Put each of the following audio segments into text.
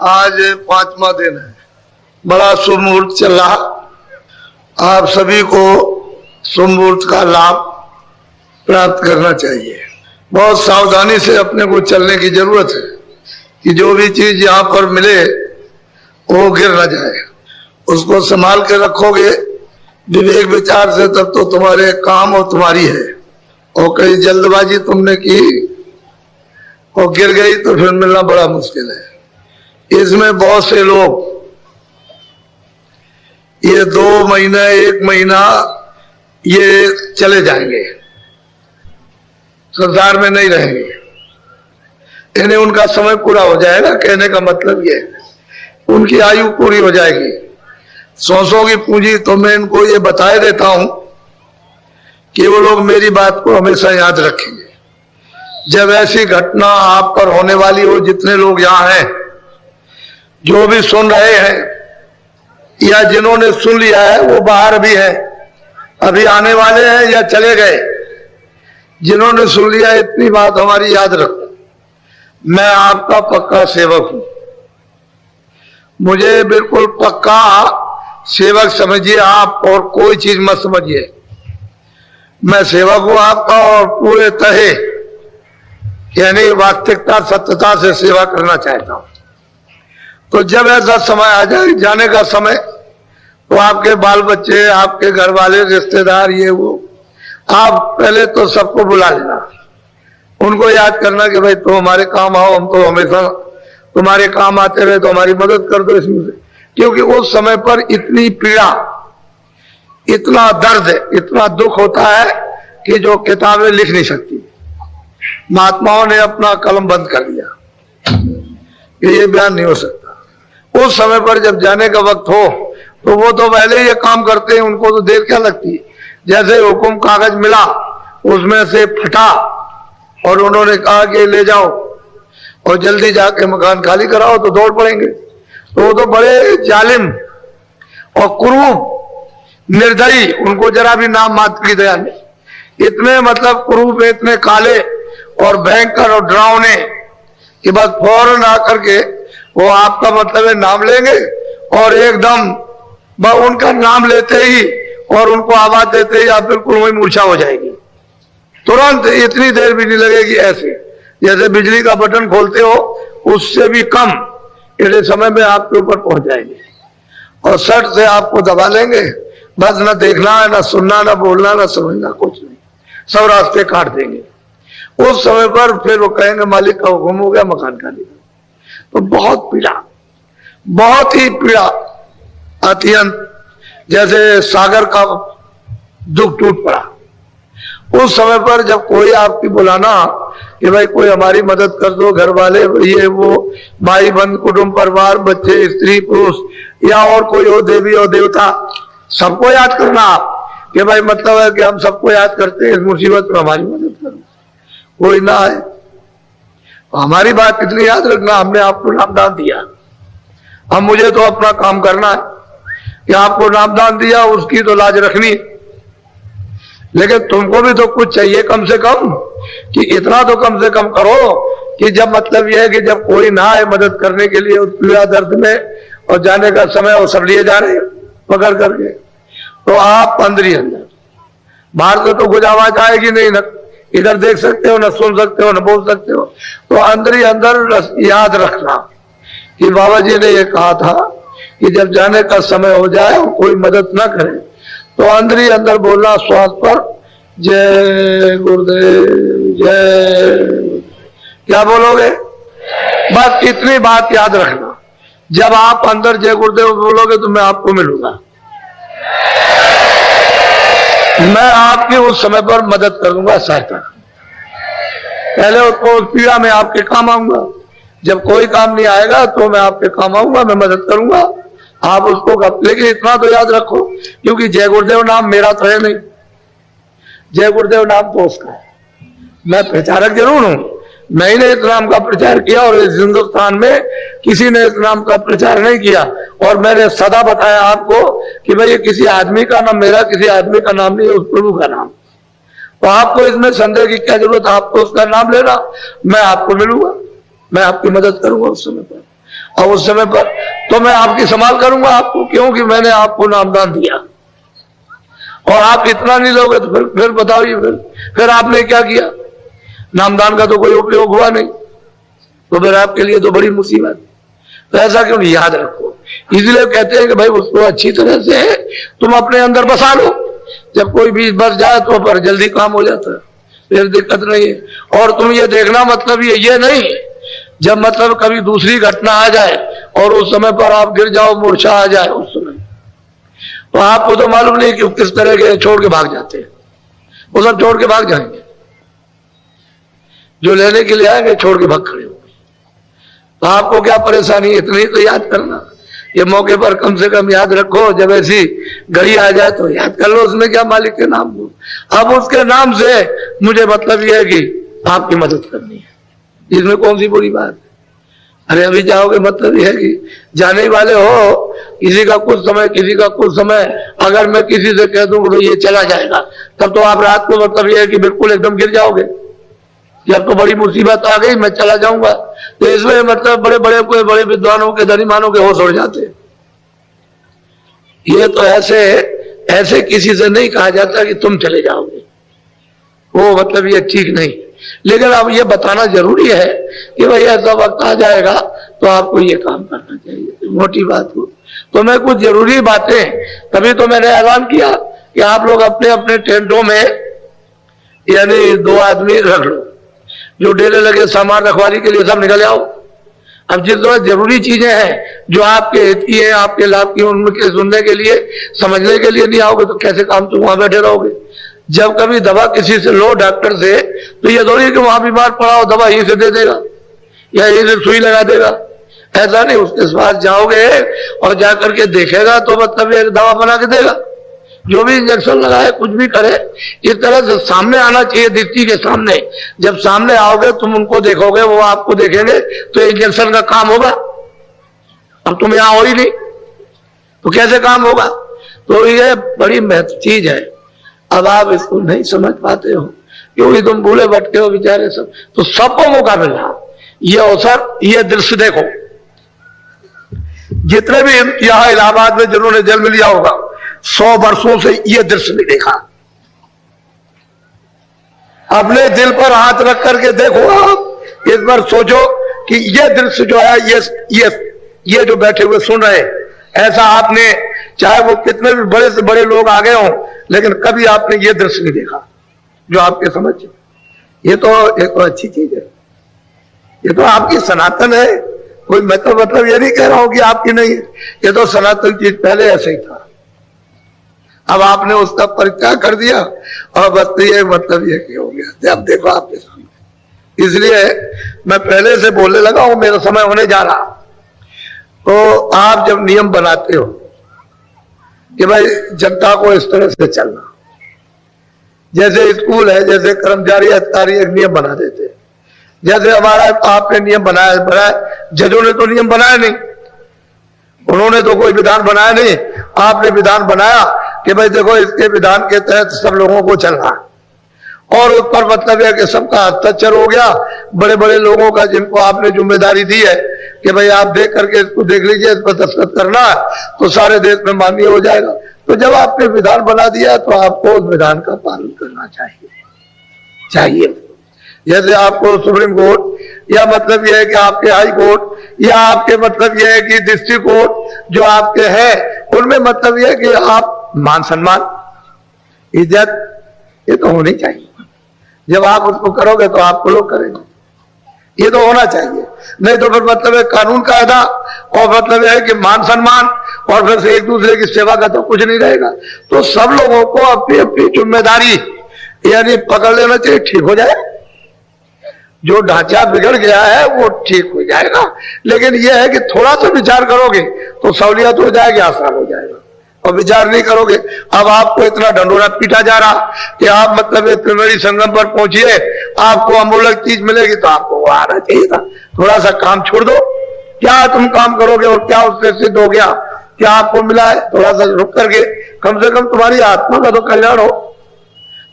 आज 5वां दिन है, बड़ा शुभ मुहूर्त चल रहा। आप सभी को शुभ मुहूर्त का लाभ प्राप्त करना चाहिए। बहुत सावधानी से अपने को चलने की जरूरत है कि जो भी चीज यहाँ पर मिले वो गिर न जाए। उसको संभाल के रखोगे विवेक विचार से, तब तो तुम्हारे काम और तुम्हारी है। और कहीं जल्दबाजी तुमने की और गिर गई तो फिर मिलना बड़ा मुश्किल है। इसमें बहुत से लोग ये 2 महीना 1 महीना ये चले जाएंगे, संसार में नहीं रहेंगे। इन्हें उनका समय पूरा हो जाएगा। कहने का मतलब ये उनकी आयु पूरी हो जाएगी। 100 की पूंजी तो मैं इनको ये बताए देता हूं कि वो लोग मेरी बात को हमेशा याद रखेंगे। जब ऐसी घटना आप पर होने वाली हो, जितने लोग यहाँ हैं, जो भी सुन रहे हैं या जिन्होंने सुन लिया है वो बाहर भी है, अभी आने वाले हैं या चले गए, जिन्होंने सुन लिया, इतनी बात हमारी याद रखो। मैं आपका पक्का सेवक हूं। मुझे बिल्कुल पक्का सेवक समझिए आप, और कोई चीज मत समझिए। मैं सेवक हूं आपका और पूरे तहे यानी वास्तविकता सत्यता से सेवा करना चाहता हूं। तो जब ऐसा समय आ जाए, जाने का समय, तो आपके बाल बच्चे, आपके घर वाले, रिश्तेदार, ये वो, आप पहले तो सबको बुला लेना। उनको याद करना कि भाई तुम हमारे काम आओ, हम तो हमेशा तुम्हारे काम आते रहे, तो हमारी मदद कर दो इसमें से। क्योंकि उस समय पर इतनी पीड़ा, इतना दर्द, इतना दुख होता है कि जो किताबें लिख नहीं सकती। महात्माओं ने अपना कलम बंद कर दिया कि ये बयान नहीं हो सकता। उस समय पर जब जाने का वक्त हो तो वो तो पहले ये काम करते हैं, उनको तो देर क्या लगती है। जैसे हुक्म कागज मिला, उसमें से फटा और उन्होंने कहा कि ले जाओ और जल्दी जाके मकान खाली कराओ, तो दौड़ पड़ेंगे। तो वो तो बड़े जालिम और क्रूर, निर्दयी, उनको जरा भी नाम मात्र की दया नहीं। इतने मतलब क्रूर, इतने काले और भयंकर और डरावने कि बस फौरन आकर के वो आपका मतलब है नाम लेंगे और एकदम उनका नाम लेते ही और उनको आवाज देते ही आप बिल्कुल वही मूर्छा हो जाएगी। तुरंत, इतनी देर भी नहीं लगेगी। ऐसे जैसे बिजली का बटन खोलते हो, उससे भी कम इतने समय में आपके ऊपर पहुंच जाएंगे और सट से आपको दबा लेंगे। बस न देखना है, न सुनना, न बोलना, न समझना, कुछ नहीं, सब रास्ते काट देंगे। उस समय पर फिर वो कहेंगे मालिक का हुक्म हो गया, मकान खाली। तो बहुत पीड़ा, बहुत ही पीड़ा अत्यंत, जैसे सागर का दुख टूट पड़ा। उस समय पर जब कोई आपकी बुलाना कि भाई कोई हमारी मदद कर दो, घर वाले, ये वो, भाई बंधु, कुटुंब, परिवार, बच्चे, स्त्री, पुरुष, या और कोई हो, देवी और देवता, सबको याद करना आप कि भाई मतलब है कि हम सबको याद करते हैं, इस मुसीबत में हमारी मदद करो। कोई ना आए, हमारी बात कितनी याद रखना, हमने आपको नामदान दिया, अब मुझे तो अपना काम करना है कि आपको नामदान दिया, उसकी तो लाज रखनी। लेकिन तुमको भी तो कुछ चाहिए कम से कम, कि इतना तो कम से कम करो कि जब मतलब यह है कि जब कोई ना आए मदद करने के लिए उस पीड़ा दर्द में, और जाने का समय और सब लिए जा रहे पकड़ करके, तो आप अंदर ही अंदर, बाहर से तो कुछ आवाज आएगी नहीं, न इधर देख सकते हो, न सुन सकते हो, न बोल सकते हो। तो अंदर ही अंदर याद रखना कि बाबा जी ने ये कहा था कि जब जाने का समय हो जाए और कोई मदद ना करे, तो अंदर ही अंदर बोलना श्वास पर, जय गुरुदेव, जय। क्या बोलोगे? बस इतनी बात याद रखना। जब आप अंदर जय गुरुदेव बोलोगे तो मैं आपको मिलूंगा, मैं आपकी उस समय पर मदद करूंगा, सहायता। पहले उसको पीड़ा में आपके काम आऊंगा, जब कोई काम नहीं आएगा तो मैं आपके काम आऊंगा, मैं मदद करूंगा, आप उसको। लेकिन इतना तो याद रखो, क्योंकि जय गुरुदेव नाम मेरा तो है नहीं, जय गुरुदेव नाम तो उसका है। मैं प्रचारक जरूर हूं, मैंने इस नाम का प्रचार किया और इस हिंदुस्तान में किसी ने इस नाम का प्रचार नहीं किया। और मैंने सदा बताया आपको कि भाई ये किसी आदमी का नाम, मेरा किसी आदमी का नाम नहीं है, उस प्रभु का नाम। तो आपको इसमें संदेह की क्या जरूरत है? आपको उसका नाम लेना, मैं आपको मिलूंगा, मैं आपकी मदद करूंगा उस समय पर। और उस समय पर तो मैं आपकी संभाल करूंगा आपको, क्योंकि मैंने आपको नामदान दिया। और आप इतना नहीं लोगे तो फिर बताइए, फिर आपने क्या किया? नामदान का तो कोई उपयोग हुआ नहीं, तो फिर आपके लिए तो बड़ी मुसीबत। तो ऐसा क्यों नहीं, याद रखो। इसलिए कहते हैं कि भाई उसको अच्छी तरह से तुम अपने अंदर बसा लो, जब कोई भी बस जाए तो पर जल्दी काम हो जाता है, फिर दिक्कत नहीं है। और तुम ये देखना मतलब ये नहीं जब मतलब कभी दूसरी घटना आ जाए और उस समय पर आप गिर जाओ, मूर्छा आ जाए उस समय, तो आपको तो मालूम नहीं कि किस तरह के छोड़ के भाग जाते हैं। वो सब छोड़ के भाग जाएंगे, जो लेने के लिए आएंगे छोड़ के भाग खड़े होंगे। तो आपको क्या परेशानी, इतनी तो याद करना। ये मौके पर कम से कम याद रखो, जब ऐसी घड़ी आ जाए तो याद कर लो उसमें क्या मालिक के नाम हो। अब उसके नाम से मुझे मतलब यह है कि आपकी मदद करनी है, इसमें कौन सी बुरी बात है। अरे अभी जाओगे मतलब यह है कि जाने वाले हो, किसी का कुछ समय किसी का कुछ समय, अगर मैं किसी से कह दूं कि ये चला जाएगा, तब तो आप रात को मतलब यह है कि बिल्कुल एकदम गिर जाओगे, जब तो बड़ी मुसीबत आ गई मैं चला जाऊंगा। तो इसमें मतलब बड़े विद्वानों के धनीमानों के होश उड़ जाते। ये तो ऐसे किसी से नहीं कहा जाता कि तुम चले जाओगे, वो मतलब ये ठीक नहीं। लेकिन अब ये बताना जरूरी है कि भाई ऐसा वक्त आ जाएगा तो आपको ये काम करना चाहिए, मोटी बात हो। तो मैं कुछ जरूरी बातें, तभी तो मैंने ऐलान किया कि आप लोग अपने अपने टेंटों में यानी 2 आदमी रख लो, जो डेरे लगे सामान रखवाली के लिए सब निकल आओ। अब जिस तरह जरूरी चीजें हैं जो आपके हित की है, आपके लाभ की, उनके सुनने के लिए समझने के लिए नहीं आओगे तो कैसे काम तुम वहां बैठे रहोगे। जब कभी दवा किसी से लो डॉक्टर से, तो ये थोड़ी कि वहां बीमार पड़ा हो दवा यहीं से दे देगा या यहीं से सुई लगा देगा, ऐसा नहीं। उसके पास जाओगे और जाकर के देखेगा तो मतलब एक दवा बना के देगा। जो भी इंजेक्शन लगाए कुछ भी करे, इस तरह से सामने आना चाहिए, दृष्टि के सामने। जब सामने आओगे तुम उनको देखोगे, वो आपको देखेंगे, तो इंजेक्शन का काम होगा। अब तुम यहां हो ही नहीं तो कैसे काम होगा। तो ये बड़ी महत्व चीज है। अब आप इसको नहीं समझ पाते हो क्योंकि तुम भूले भटके हो बेचारे सब। तो सबको मौका मिल रहा, ये अवसर, ये दृश्य देखो। जितने भी यहां इलाहाबाद में जिन्होंने जन्म लिया होगा 100 वर्षों से ये दृश्य नहीं देखा। अपने दिल पर हाथ रख करके देखो, आप इस बार सोचो कि ये दृश्य जो है, ये जो बैठे हुए सुन रहे, ऐसा आपने, चाहे वो कितने भी बड़े से बड़े लोग आ गए हों, लेकिन कभी आपने ये दृश्य नहीं देखा जो आपके समझ। ये तो एक अच्छी चीज है, ये तो आपकी सनातन है। कोई मैं तो मतलब ये नहीं कह रहा हूं कि आपकी नहीं है, ये तो सनातन चीज पहले ऐसे ही था। अब आपने उसका परित्याग कर दिया और बस ये मतलब ये हो गया। अब देखो आपके सामने, इसलिए मैं पहले से बोलने लगा हूं, मेरा समय होने जा रहा। तो आप जब नियम बनाते हो कि भाई जनता को इस तरह से चलना, जैसे स्कूल है, जैसे कर्मचारी अधिकारी एक नियम बना देते, जैसे हमारा आपने नियम बनाया, जजों ने तो नियम बनाया नहीं, उन्होंने तो कोई विधान बनाया नहीं, आपने विधान बनाया कि भाई देखो इसके विधान के तहत सब लोगों को चलना है। और उस पर मतलब है कि सबका हस्ताक्षर हो गया, बड़े बड़े लोगों का, जिनको आपने जिम्मेदारी दी है कि भाई आप देख करके इसको देख लीजिए, इस पर दस्तखत करना है, तो सारे देश में मान्य हो जाएगा। तो जब आपने विधान बना दिया तो आपको उस विधान का पालन करना चाहिए। जैसे आपको सुप्रीम कोर्ट या मतलब यह है कि आपके हाई कोर्ट या आपके मतलब यह है कि डिस्ट्रिक्ट कोर्ट जो आपके हैं, उनमें मतलब यह है कि आप मान सम्मान, इज्जत, ये तो होनी चाहिए। जब आप उसको करोगे तो आपको लोग करेंगे, ये तो होना चाहिए। नहीं तो फिर मतलब है कानून कायदा और मतलब है कि मान सम्मान और फिर से एक दूसरे की सेवा का तो कुछ नहीं रहेगा। तो सब लोगों को अपनी अपनी जिम्मेदारी यानी पकड़ लेना चाहिए, ठीक हो जाए। जो ढांचा बिगड़ गया है वो ठीक हो जाएगा, लेकिन यह है कि थोड़ा सा विचार करोगे तो सहूलियत हो जाएगी, आसान हो जाएगा। और विचार नहीं करोगे, अब आपको इतना ढंढोरा पीटा जा रहा कि आप मतलब त्रिवेणी संगम पर पहुंचिए, आपको अमूल्य चीज मिलेगी, तो आपको वो आना चाहिए था। थोड़ा सा काम छोड़ दो, क्या तुम काम करोगे और क्या उससे सिद्ध हो गया, क्या आपको मिला है? थोड़ा सा रुक करके कम से कम तुम्हारी आत्मा का तो कल्याण हो,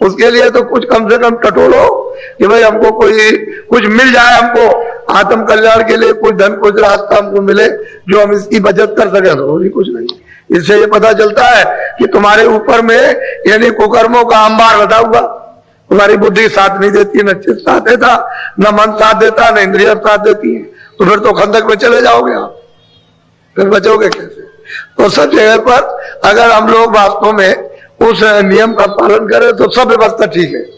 उसके लिए तो कुछ कम से कम टटोलो कि भाई हमको कोई कुछ मिल जाए हमको। आत्म कल्याण के लिए कुछ धन कुछ रास्ता हमको मिले जो हम इसकी बचत कर सके, तो भी कुछ नहीं। इससे ये पता चलता है कि तुम्हारे ऊपर में यानी कुकर्मों का अंबार लदा हुआ, तुम्हारी बुद्धि साथ नहीं देती, न चित्त साथ देता, न मन साथ देता, न इंद्रिय साथ देती है, तो फिर तो खंदक में चले जाओगे आप, फिर बचोगे कैसे? तो सब जगह पर अगर हम लोग वास्तव में उस नियम का पालन करें तो सब व्यवस्था ठीक है।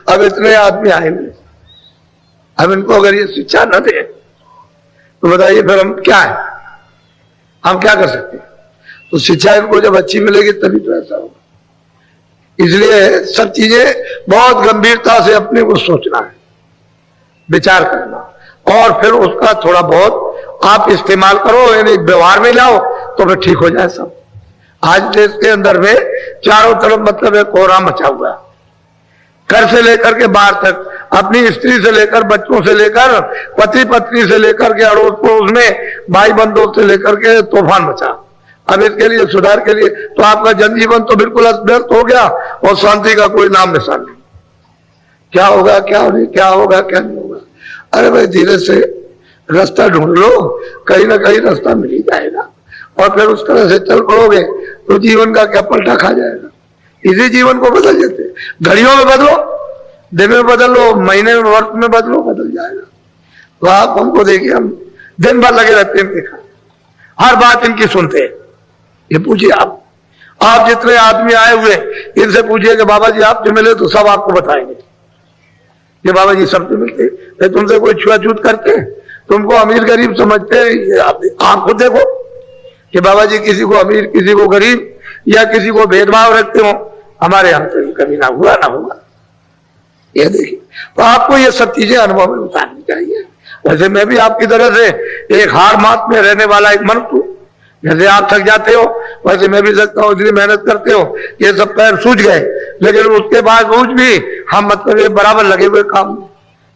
अब इतने आदमी आएंगे, अब इनको अगर ये शिक्षा न दे तो बताइए फिर हम क्या है, हम क्या कर सकते हैं? तो शिक्षा इनको जब अच्छी मिलेगी तभी तो ऐसा होगा। इसलिए सब चीजें बहुत गंभीरता से अपने को सोचना है, विचार करना, और फिर उसका थोड़ा बहुत आप इस्तेमाल करो, यानी व्यवहार में लाओ तो फिर ठीक हो जाए सब। आज देश के अंदर में चारों तरफ मतलब है कोहराम मचा हुआ है, घर से लेकर के बाहर तक, अपनी स्त्री से लेकर बच्चों से लेकर पति पत्नी से लेकर के अड़ोस पड़ोस में भाई बंधुओं से लेकर के तूफान मचा। अब इसके लिए सुधार के लिए तो आपका जनजीवन तो बिल्कुल अस्त व्यस्त हो गया और शांति का कोई नाम निशान नहीं। क्या होगा क्या नहीं, क्या होगा क्या नहीं होगा? अरे भाई धीरे से रास्ता ढूंढ लो, कहीं ना कहीं रास्ता मिल ही जाएगा, और फिर उस तरह से चल पड़ोगे तो जीवन का क्या पलटा खा जाएगा। इसी जीवन को बदल देते, घड़ियों में बदलो, दिन में बदलो, महीने में, वर्ष में बदलो, बदल जाएगा। तो आप हमको देखिए, हम दिन भर लगे रहते हैं इनके, हर बात इनकी सुनते हैं। ये पूछिए आप जितने आदमी आए हुए इनसे पूछिए कि बाबा जी आपसे मिले तो सब आपको बताएंगे कि बाबा जी सबसे मिलते, तुमसे कोई छुआछूत करते हैं, तुमको अमीर गरीब समझते हैं, आप खुद देखो कि बाबा जी किसी को अमीर किसी को गरीब या किसी को भेदभाव रखते हो, हमारे यहाँ तो कभी ना हुआ ना होगा। ये देखिए, तो आपको ये सब चीजें अनुभव में उतारनी चाहिए। वैसे मैं भी आपकी तरह से एक हार मात में रहने वाला एक मनुष्य हूं, जैसे आप थक जाते हो वैसे मैं भी थकता हूँ, इतनी मेहनत करते हो, ये सब पैर सूझ गए, लेकिन उसके बावजूद भी हम मतलब ये बराबर लगे हुए काम,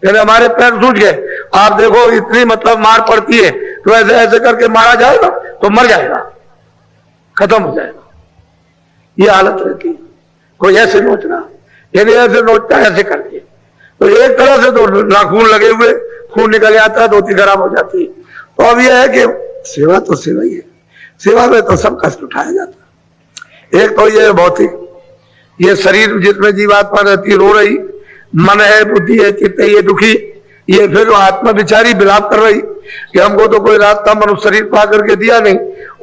यानी हमारे पैर सूझ गए। आप देखो इतनी मतलब मार पड़ती है तो ऐसे ऐसे करके मारा जाएगा तो मर जाएगा, खत्म हो जाएगा, ये हालत रहती है। कोई ऐसे नोचना, यानी ऐसे नोचता है ऐसे करके, तो एक तरह से तो नाखून लगे हुए खून निकल जाता है, धोती खराब हो जाती है। तो अब यह है कि सेवा तो सेवा ही है, सेवा में तो सब कष्ट उठाया जाता है। एक तो ये भौतिक, ये शरीर जिसमें जीवात्मा रहती रो रही, मन है बुद्धि है चित्त है ये दुखी, ये फिर आत्मा बिचारी विलाप कर रही कि हमको तो कोई रास्ता मनुष्य शरीर पा करके दिया नहीं,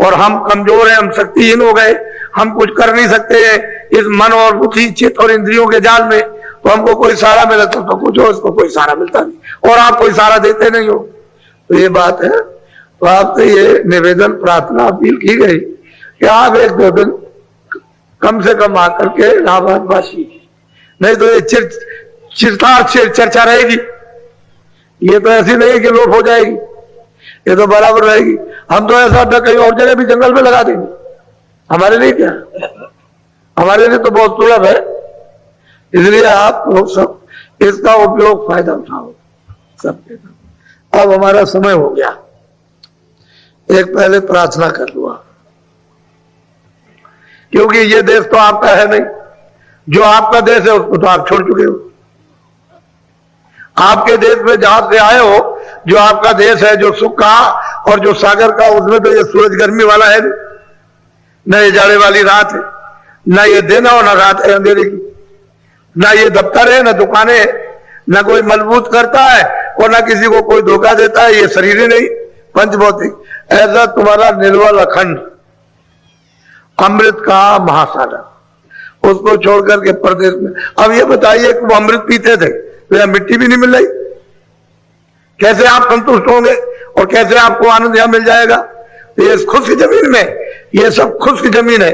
और हम कमजोर हैं, हम शक्तिहीन हो गए, हम कुछ कर नहीं सकते हैं इस मन और बुद्धि चित्त और इंद्रियों के जाल में, तो हमको कोई सहारा मिला तो कुछ हो, इसको कोई सहारा मिलता नहीं, और आप कोई सहारा देते नहीं हो। तो ये बात है। तो आपसे ये निवेदन प्रार्थना अपील की गई कि आप एक दो दिन कम से कम आकर के इलाहाबाद वासी, नहीं तो ये चिरतार चर्चा रहेगी, ये तो ऐसी नहीं कि लोप हो जाएगी, ये तो बराबर रहेगी। हम तो ऐसा कहीं और जगह भी जंगल में लगा देंगे, हमारे लिए क्या, हमारे लिए तो बहुत सुलभ है। इसलिए आप लोग सब इसका उपयोग फायदा उठाओ सबके। अब हमारा समय हो गया, एक पहले प्रार्थना कर लूँ, क्योंकि ये देश तो आपका है नहीं, जो आपका देश है उसको तो आप छोड़ चुके हो। आपके देश में जहां से आए हो, जो आपका देश है, जो सुख का और जो सागर का, उसमें तो ये सूरज गर्मी वाला है, न ये जाड़े वाली रात है, न ये दिन और न रात है अंधेरे की, न ये दफ्तर है न दुकानें, न कोई मजबूत करता है और न किसी को कोई धोखा देता है, ये शरीर ही नहीं पंचभौतिक। ऐसा तुम्हारा निर्मल अखंड अमृत का महासागर, उसको छोड़कर के प्रदेश में, अब ये बताइए कि वो अमृत पीते थे तो यह मिट्टी भी नहीं मिल रही, कैसे आप संतुष्ट होंगे और कैसे आपको आनंद यहां मिल जाएगा? तो ये खुश्क जमीन में, ये सब खुश्क जमीन है,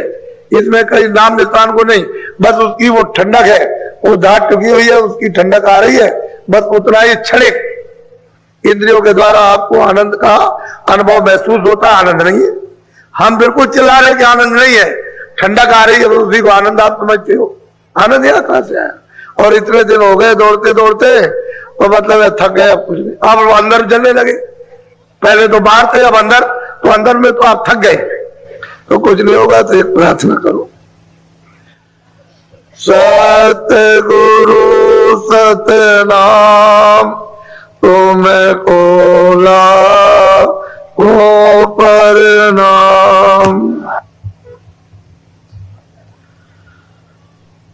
इसमें कहीं नाम निशान को नहीं, बस उसकी वो ठंडक है, वो धार टुकी हुई है, उसकी ठंडक आ रही है, बस उतना ही क्षणिक इंद्रियों के द्वारा आपको आनंद का अनुभव महसूस होता है। आनंद नहीं है, हम बिल्कुल चिल्ला रहे कि आनंद नहीं है, ठंडक आ रही है, तो उसी को आनंद आप समझते हो। आनंद यहाँ कहां से आया? और इतने दिन हो गए दौड़ते दौड़ते, तो मतलब थक गए, अब कुछ नहीं, अब अंदर चलने लगे, पहले तो बाहर थे अब अंदर, तो अंदर में तो आप थक गए, तो कुछ नहीं होगा। तो एक प्रार्थना करो, सतगुरु सतनाम मैं कोला को प्रणाम।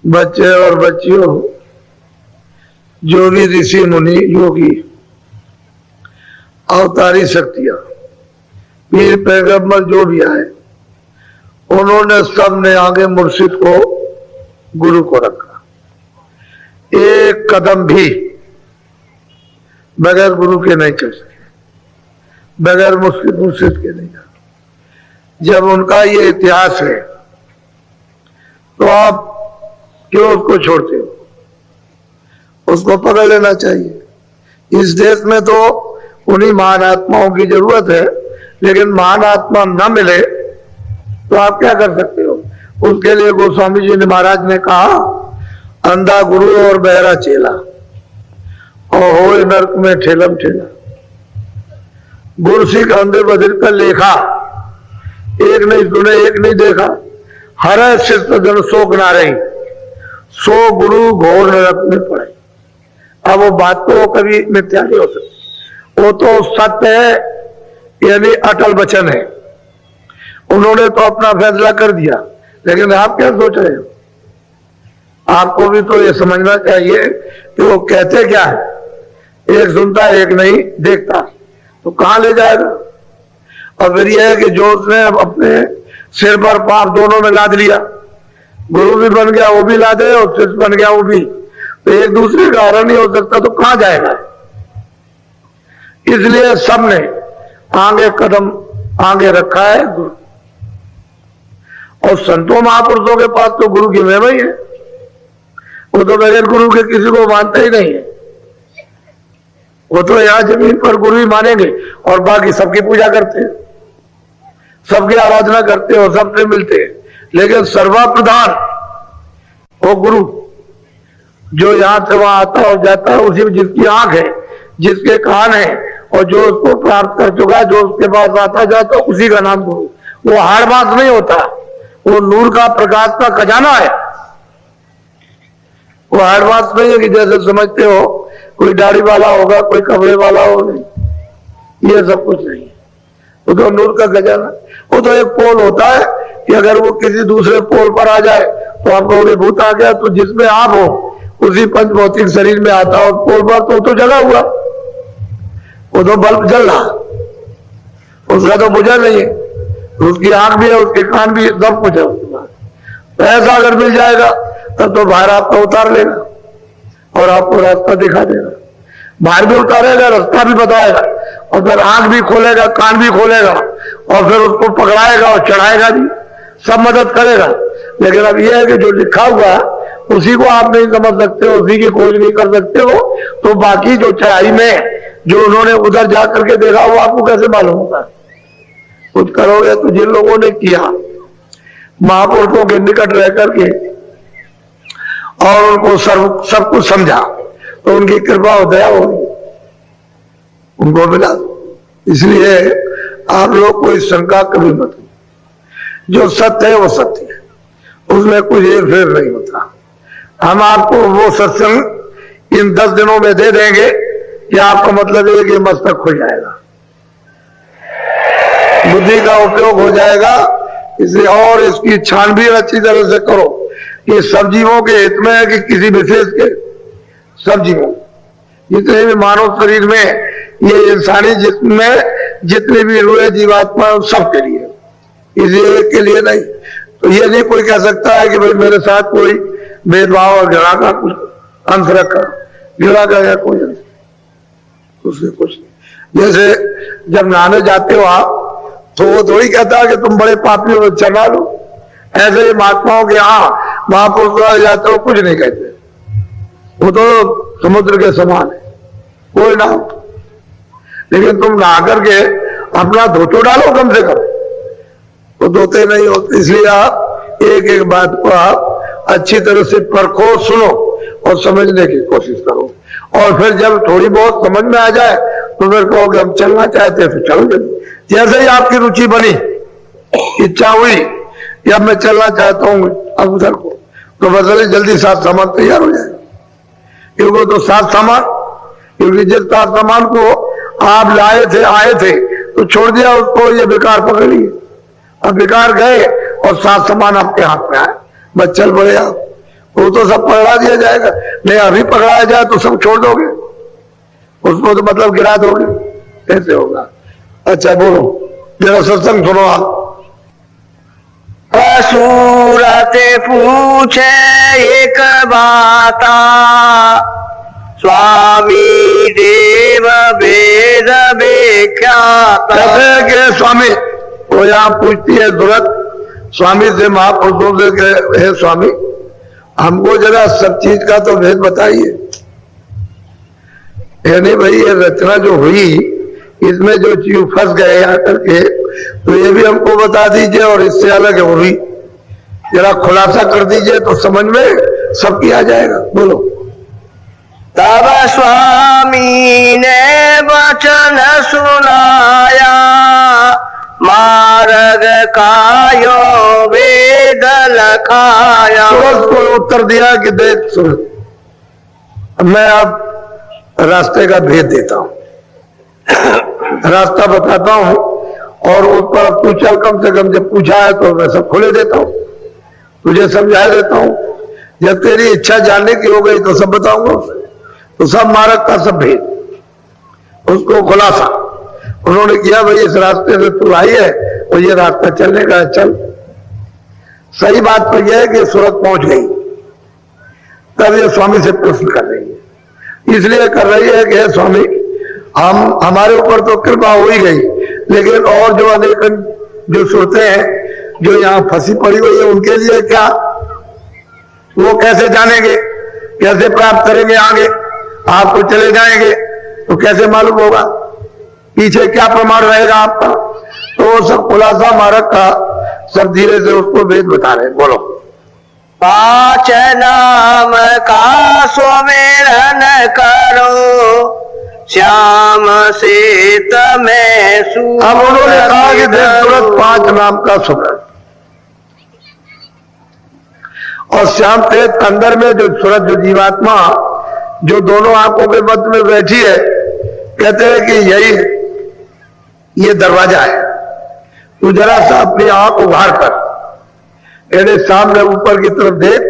बच्चे और बच्चियों, जो भी ऋषि मुनि योगी अवतारी शक्तियां पीर पैगंबर जो भी आए, उन्होंने सबने आगे मुर्शिद को गुरु को रखा। एक कदम भी बगैर गुरु के नहीं चल सके, बगैर मुर्शिद के नहीं जा। जब उनका ये इतिहास है तो आप क्यों उसको छोड़ते हो? उसको पकड़ लेना चाहिए। इस देश में तो उन्हीं महान आत्माओं की जरूरत है, लेकिन महान आत्मा न मिले तो आप क्या कर सकते हो? उसके लिए गोस्वामी जी ने महाराज ने कहा, अंधा गुरु और बहरा चेला और हो नरक में ठेलम ठेला। गुरु सिख अंधे बधिर का लेखा, एक नहीं सुने एक नहीं देखा। हर शिष्ट जन शोक ना रही, सो गुरु घोर नरक में पड़े। अब वो बात तो कभी मिथ्या नहीं हो सकती, वो तो सत्य है, यानी अटल वचन है। उन्होंने तो अपना फैसला कर दिया, लेकिन आप क्या सोच रहे हो? आपको भी तो ये समझना चाहिए कि वो कहते क्या है। एक सुनता एक नहीं देखता, तो कहां ले जाएगा? और फिर यह है कि जो उसने अपने सिर पर पाप दोनों में लाद लिया, गुरु भी बन गया वो भी लादे, और शिष्य बन गया वो भी, तो एक दूसरे का हरण नहीं हो सकता, तो कहां जाएगा? इसलिए सबने आगे कदम आगे रखा है गुरु। और संतों महापुरुषों के पास तो गुरु की महिमा ही है। वो तो बगैर गुरु के किसी को मानते ही नहीं है। वो तो यहां जमीन पर गुरु ही मानेंगे और बाकी सबकी पूजा करते हैं, सबकी आराधना करते हैं और सबसे मिलते हैं। लेकिन सर्वा प्रधान वो गुरु, जो यहां से वहां आता और जाता है, उसी में जिसकी आंख है, जिसके कान है, और जो उसको प्राप्त कर चुका, जो उसके पास आता जाता, उसी का नाम गुरु। वो हार्ड बात नहीं होता, वो नूर का प्रकाश का खजाना है। वो हार्ड बात नहीं है कि जैसे समझते हो कोई दाढ़ी वाला होगा, कोई कपड़े वाला हो, नहीं, ये सब कुछ नहीं। वो तो नूर का खजाना। वो तो एक पोल होता है कि अगर वो किसी दूसरे पोल पर आ जाए तो आप कहोगे भूत आ गया, तो जिसमें आप हो उसी पंच भौतिक शरीर में आता हो पोल पर, तो जला हुआ, वो तो बल्ब जल रहा, उसका तो बुझा नहीं है। उसकी आंख भी है, उसके कान भी, सब कुछ है उसके पास। ऐसा अगर मिल जाएगा तब तो बाहर आपको उतार लेगा और आपको रास्ता दिखा देगा। बाहर भी उतारेगा, रास्ता भी बताएगा, और फिर आंख भी खोलेगा, कान भी खोलेगा, और फिर उसको पकड़ाएगा और चढ़ाएगा भी, सब मदद करेगा। लेकिन अब यह है कि जो लिखा हुआ उसी को आप नहीं समझ सकते हो, उसी की खोज नहीं कर सकते हो, तो बाकी जो चढ़ाई में जो उन्होंने उधर जाकर के देखा वो आपको कैसे मालूम होगा? कुछ करोगे तो जिन लोगों ने किया, महापुरुषों के निकट रह करके और उनको सब कुछ समझा, तो उनकी कृपा और दया होगी, उनको मिला। इसलिए आप लोग कोई शंका कभी मत, जो सत्य है वो सत्य है, उसमें कुछ हेर फेर नहीं होता। हम आपको वो सत्संग इन 10 दिनों में दे देंगे कि आपका मतलब है कि मस्तक खुल जाएगा, बुद्धि का उपयोग हो जाएगा। इसे और इसकी छानबीन अच्छी तरह से करो कि सब जीवों के हित में है कि किसी विशेष के, सब जीवों, जितने भी मानव शरीर में, ये इंसानी जिस्म में जितने भी रूहे जीवात्मा सबके लिए, इसी एक के लिए नहीं। तो ये नहीं कोई कह सकता है कि भाई मेरे साथ कोई भेदभाव और घृणा का कुछ अंश रखा, घृणा का या कोई अंश, उससे कुछ नहीं। जैसे जब नहाने जाते हो आप, तो वो थोड़ी कहता है कि तुम बड़े पापी हो चला लो। ऐसे ही महात्माओं के यहाँ महापुरुष जाते हो कुछ नहीं कहते, वो तो समुद्र के समान है, कोई ना हो। लेकिन तुम नहा करके अपना धोतो डालो कम से कम, वो धोते नहीं होते। इसलिए आप एक एक बात को आप अच्छी तरह से परखो, सुनो और समझने की कोशिश करो, और फिर जब थोड़ी बहुत समझ में आ जाए तो फिर कहो कि हम चलना चाहते हैं तो चलो। जैसे ही आपकी रुचि बनी, इच्छा हुई कि अब मैं चलना चाहता हूं अब उधर को, तो बस जल्दी साथ सामान तैयार हो जाएगा, क्योंकि तो साथ सामान क्योंकि जिस सामान को आप लाए थे आए थे तो छोड़ दिया उसको, ये बेकार पकड़ लिए। अब बेकार गए और साथ सामान आपके हाथ में आए, बस चल पड़े आप, वो तो सब पकड़ा दिया जाएगा। नहीं अभी पकड़ाया जाए तो सब छोड़ दोगे, उसको तो मतलब गिरा दोगे, कैसे होगा। अच्छा बोलो, जरा सत्संग सुनो आप। सूरत पूछे एक बाता, स्वामी देव वेद विख्याता। कहते कि स्वामी, वो यहाँ पूछती है सूरत स्वामी से, महापुरुषों से कि हे स्वामी हमको जरा सब चीज का तो भेद बताइए। यानी भाई ये रचना जो हुई इसमें जो चीज फंस गए आकर के, तो ये भी हमको बता दीजिए, और इससे अलग है वो भी जरा खुलासा कर दीजिए तो समझ में सब किया जाएगा। बोलो। तब स्वामी ने वचन सुनाया, मार्ग कायो वेद लखाया। सूरज को उत्तर दिया कि देख सूरज, मैं अब रास्ते का भेद देता हूं, रास्ता बताता हूं, और उस पर तू चल, कम से कम जब पूछा है तो मैं सब खुले देता हूं, तुझे समझा देता हूं। जब तेरी इच्छा जानने की हो गई तो सब बताऊंगा उसे। तो सब मार्ग का सब भेद, उसको खुलासा उन्होंने किया। भाई इस रास्ते से तू आई है और ये रास्ता चलने का, चल। सही बात तो यह है कि सूरत पहुंच गई, तब ये स्वामी से प्रश्न कर रही है। इसलिए कर रही है कि स्वामी हम, हमारे ऊपर तो कृपा हो ही गई, लेकिन और जो अनेक जो सूरतें हैं जो यहाँ फंसी पड़ी हुई है उनके लिए क्या, वो कैसे जानेंगे, कैसे प्राप्त करेंगे आगे। आप तो चले जाएंगे तो कैसे मालूम होगा, पीछे क्या प्रमाण रहेगा आपका। तो वो सब खुलासा मार्ग का सब धीरे से उसको वेद बता रहे। बोलो। 5 नाम का सुमिरन करो, श्याम से तमें सूरत। अब उन्होंने कहा कि देख सूरत 5 नाम का सुमिरन, और श्याम के अंदर में जो सूरत, जो जीवात्मा जो दोनों आंखों के मध्य में बैठी है, कहते हैं कि यही ये दरवाजा है। तू जरा सा अपनी आंख उघाड़ कर, यानी सामने ऊपर की तरफ देख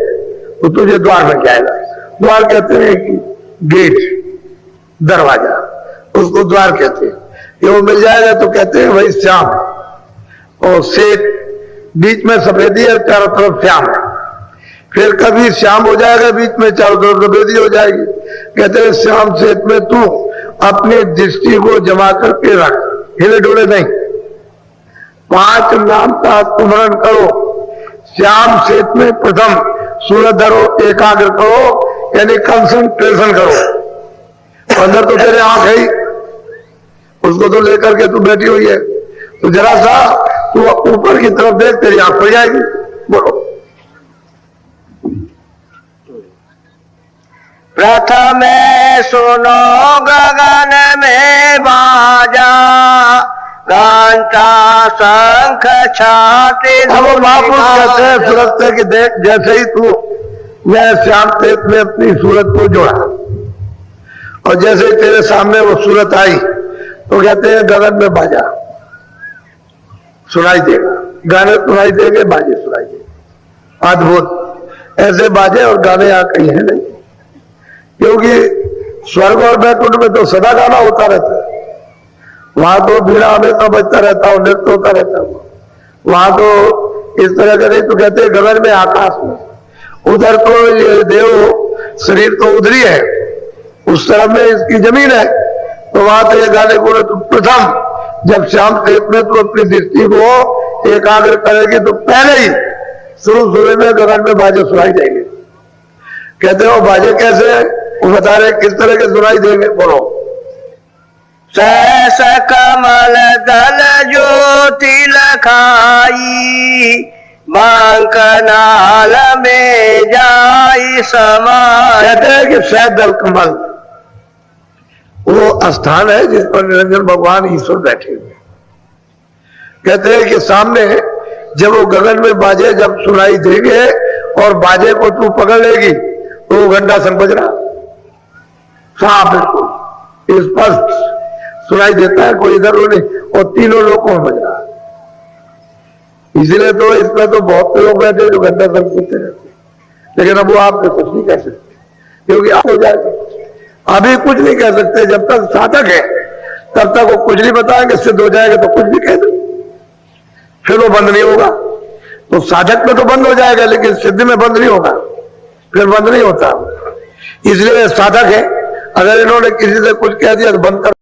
तो तुझे द्वार मिल जाएगा। द्वार कहते हैं कि गेट, दरवाजा, उसको द्वार कहते हैं। ये वो मिल जाएगा तो कहते हैं भाई श्याम, और श्वेत बीच में सफेदी है, चारों तरफ श्याम है। फिर कभी श्याम हो जाएगा बीच में, चारों तरफ सफेदी हो जाएगी। कहते हैं श्याम श्वेत में तू अपनी दृष्टि को जमा करके रख, हिले डुले नहीं। 5 नाम का स्मरण करो, श्याम श्वेत में प्रथम सूरत धरो, एकाग्र करो, यानी कंसंट्रेशन करो। अंदर तो तेरे आंख है ही, उसको तो लेकर के तू बैठी हुई है, तो जरा सा तू ऊपर की तरफ देख, तेरी आंख खुल जाएगी। बोलो। प्रथम सुनो गगन में बाजा, घंटा शंख छाती। अब महापुरुष कहते हैं सूरत से कि देख, जैसे ही तू मैं श्याम तेज में अपनी सूरत को जोड़ा, और जैसे ही तेरे सामने वो सूरत आई तो कहते हैं गगन में बाजा सुनाई देगा, गाने सुनाई देंगे, बाजे सुनाई देंगे। अद्भुत ऐसे बाजे और गाने यहाँ कहीं है नहीं, क्योंकि स्वर्ग और बैकुंठ में तो सदा गाना होता रहता है। वहां तो बीड़ा हमेशा बजता रहता है, नृत्य होता रहता है। वहां तो इस तरह का नहीं, तो कहते हैं गगन में, आकाश में। उधर तो ये देव शरीर तो उधर ही है, उस तरफ में इसकी जमीन है, तो वहां तो ये गाने को तो प्रथम जब श्याम खेत में तो अपनी दृष्टि को एकाग्र करेगी तो पहले ही शुरू में गगन में बाजे सुनाई देंगे। कहते हो बाजे कैसे, वो बता रहे किस तरह के सुनाई देंगे। बोलो। सहस कमल दल ज्योति लखाई, बांकनाल में जाई समाई। कहते हैं कि शहद दल कमल वो स्थान है जिस पर निरंजन भगवान ईश्वर बैठे हुए। कहते हैं कि सामने जब वो गगन में बाजे जब सुनाई देंगे और बाजे को तू पकड़ लेगी तो वो घंटा संग बज रहा साफ बिल्कुल, स्पष्ट सुनाई देता है, कोई इधर नहीं, और तीनों लोगों में बज रहा है। इसलिए तो इसमें तो बहुत से लोग बैठे जो गंदा सब सुनते रहते, लेकिन अब वो आपसे कुछ नहीं कह सकते, क्योंकि आप हो जाएगा। अभी कुछ नहीं कह सकते, जब तक साधक है तब तक वो कुछ नहीं बताएंगे, सिद्ध हो जाएगा तो कुछ भी कह देंगे, फिर वो बंद नहीं होगा। तो साधक में तो बंद हो जाएगा, लेकिन सिद्धि में बंद नहीं होगा, फिर बंद नहीं होता। इसलिए साधक है, अगर इन्होंने किसी से कुछ कह दिया तो बंद कर